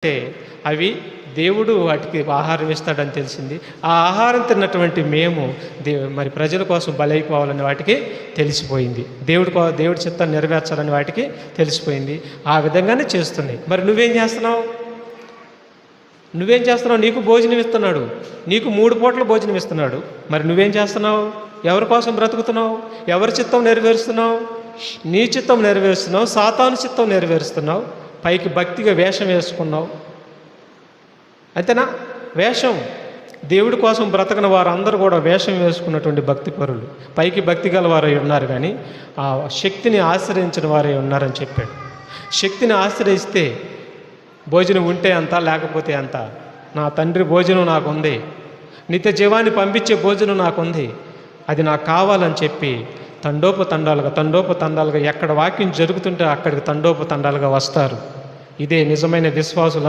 అంటే అవి దేవుడు వాటికి ఆహారం ఇస్తాడని తెలిసింది. ఆ ఆహారం తిన్నటువంటి మేము మరి ప్రజల కోసం బలైపోవాలని వాటికి తెలిసిపోయింది. దేవుడి చిత్తాన్ని నెరవేర్చాలని వాటికి తెలిసిపోయింది. ఆ విధంగానే చేస్తున్నాయి. మరి నువ్వేం చేస్తున్నావు? నీకు భోజనం ఇస్తున్నాడు, నీకు 3 పూటల భోజనం ఇస్తున్నాడు. మరి నువ్వేం చేస్తున్నావు? ఎవరి కోసం బ్రతుకుతున్నావు? ఎవరి చిత్తం నెరవేరుస్తున్నావు? నీ చిత్తం నెరవేరుస్తున్నావు, సాతాను చిత్తం నెరవేరుస్తున్నావు. పైకి భక్తిగా వేషం వేసుకున్నావు, అంతేనా? వేషం. దేవుడి కోసం బ్రతకని వారు అందరూ కూడా వేషం వేసుకున్నటువంటి భక్తి పరులు, పైకి భక్తి గల వారై ఉన్నారు, కానీ ఆ శక్తిని ఆశ్రయించిన వారే ఉన్నారని చెప్పాడు. శక్తిని ఆశ్రయిస్తే భోజనం ఉంటే అంత, లేకపోతే అంత. నా తండ్రి భోజనం నాకుంది, నిత్య జీవాన్ని పంపించే భోజనం నాకుంది, అది నాకు కావాలని చెప్పి తండోపతండాలుగా ఎక్కడ వాక్యం జరుగుతుంటే అక్కడికి తండోపతండాలుగా వస్తారు. ఇదే నిజమైన విశ్వాసులు.